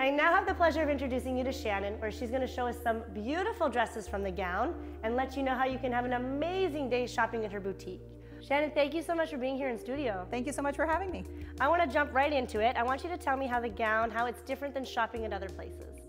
I now have the pleasure of introducing you to Shannon, where she's going to show us some beautiful dresses from the gown and let you know how you can have an amazing day shopping at her boutique. Shannon, thank you so much for being here in studio. Thank you so much for having me. I want to jump right into it. I want you to tell me how the gown, how it's different than shopping at other places.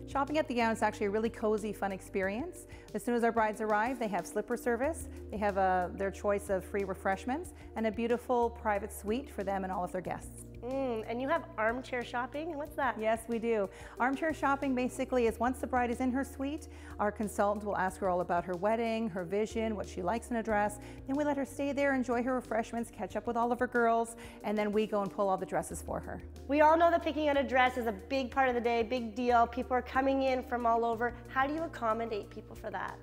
Shopping at the gown is actually a really cozy, fun experience. As soon as our brides arrive, they have slipper service, they have their choice of free refreshments, and a beautiful private suite for them and all of their guests. And you have armchair shopping? What's that? Yes, we do. Armchair shopping basically is once the bride is in her suite, our consultant will ask her all about her wedding, her vision, what she likes in a dress. Then we let her stay there, enjoy her refreshments, catch up with all of her girls, and then we go and pull all the dresses for her. We all know that picking out a dress is a big part of the day, big deal. People are coming in from all over. How do you accommodate people for that?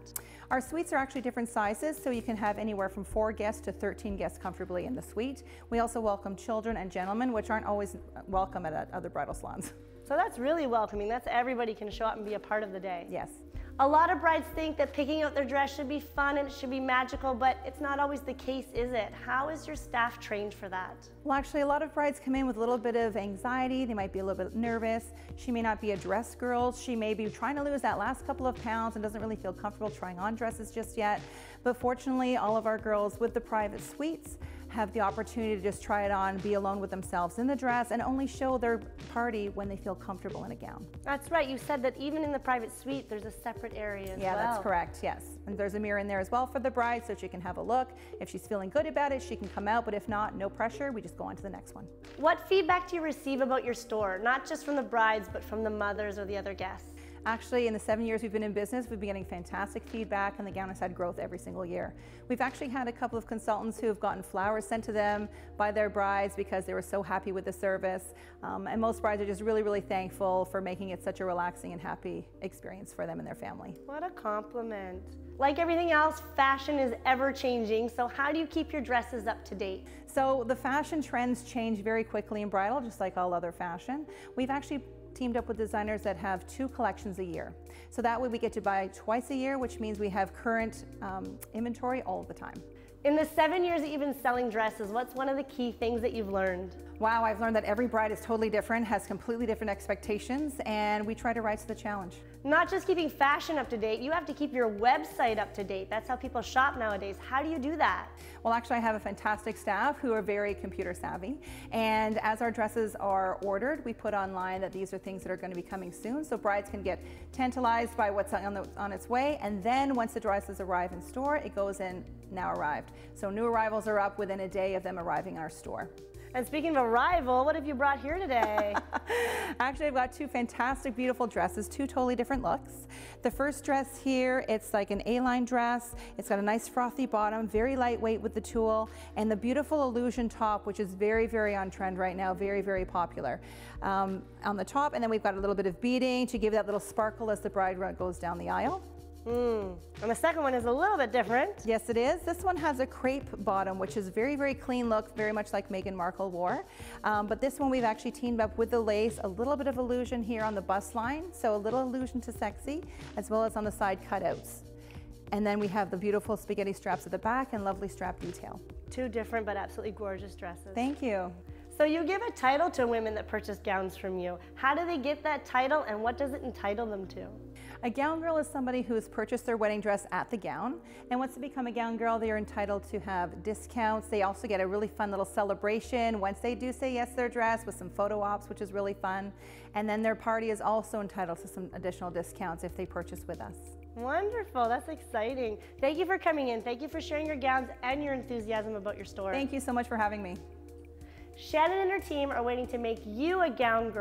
Our suites are actually different sizes, so you can have anywhere from 4 guests to 13 guests comfortably in the suite. We also welcome children and gentlemen, which aren't always welcome at other bridal salons. So that's really welcoming. That's everybody can show up and be a part of the day. Yes. A lot of brides think that picking out their dress should be fun and it should be magical, but it's not always the case, is it? How is your staff trained for that? Well, actually, a lot of brides come in with a little bit of anxiety. They might be a little bit nervous. She may not be a dress girl. She may be trying to lose that last couple of pounds and doesn't really feel comfortable trying on dresses just yet. But fortunately, all of our girls with the private suites have the opportunity to just try it on, be alone with themselves in the dress, and only show their party when they feel comfortable in a gown. That's right. You said that even in the private suite, there's a separate area as well. Yeah, that's correct, yes. And there's a mirror in there as well for the bride, so she can have a look. If she's feeling good about it, she can come out, but if not, no pressure. We just go on to the next one. What feedback do you receive about your store? Not just from the brides, but from the mothers or the other guests? Actually, in the 7 years we've been in business, we've been getting fantastic feedback, and the gown has had growth every single year. We've actually had a couple of consultants who have gotten flowers sent to them by their brides because they were so happy with the service. And most brides are just really, really thankful for making it such a relaxing and happy experience for them and their family. What a compliment. Like everything else, fashion is ever changing, so how do you keep your dresses up to date? So the fashion trends change very quickly in bridal, just like all other fashion. We've actually teamed up with designers that have 2 collections a year. So that way we get to buy twice a year, which means we have current inventory all the time. In the 7 years that you've been selling dresses, what's one of the key things that you've learned? Wow, I've learned that every bride is totally different, has completely different expectations, and we try to rise to the challenge. Not just keeping fashion up to date, you have to keep your website up to date. That's how people shop nowadays. How do you do that? Well, actually, I have a fantastic staff who are very computer savvy, and as our dresses are ordered, we put online that these are things that are going to be coming soon, so brides can get tantalized by what's on its way, and then once the dresses arrive in store, it goes in now arrived. So new arrivals are up within a day of them arriving in our store. And speaking of arrival, what have you brought here today? Actually, I've got 2 fantastic, beautiful dresses, 2 totally different looks. The first dress here, it's like an A-line dress. It's got a nice frothy bottom, very lightweight with the tulle, and the beautiful illusion top, which is very, very on trend right now, very, very popular. On the top, and then we've got a little bit of beading to give that little sparkle as the bride goes down the aisle. And the second one is a little bit different. Yes, it is. This one has a crepe bottom, which is very, very clean look, very much like Meghan Markle wore. But this one we've actually teamed up with the lace, a little bit of illusion here on the bust line, so a little illusion to sexy, as well as on the side cutouts. And then we have the beautiful spaghetti straps at the back and lovely strap detail. 2 different but absolutely gorgeous dresses. Thank you. So you give a title to women that purchase gowns from you. How do they get that title and what does it entitle them to? A gown girl is somebody who's purchased their wedding dress at the gown, and once they become a gown girl, they are entitled to have discounts. They also get a really fun little celebration once they do say yes to their dress with some photo ops, which is really fun. And then their party is also entitled to some additional discounts if they purchase with us. Wonderful, that's exciting. Thank you for coming in. Thank you for sharing your gowns and your enthusiasm about your store. Thank you so much for having me. Shannon and her team are waiting to make you a gown girl.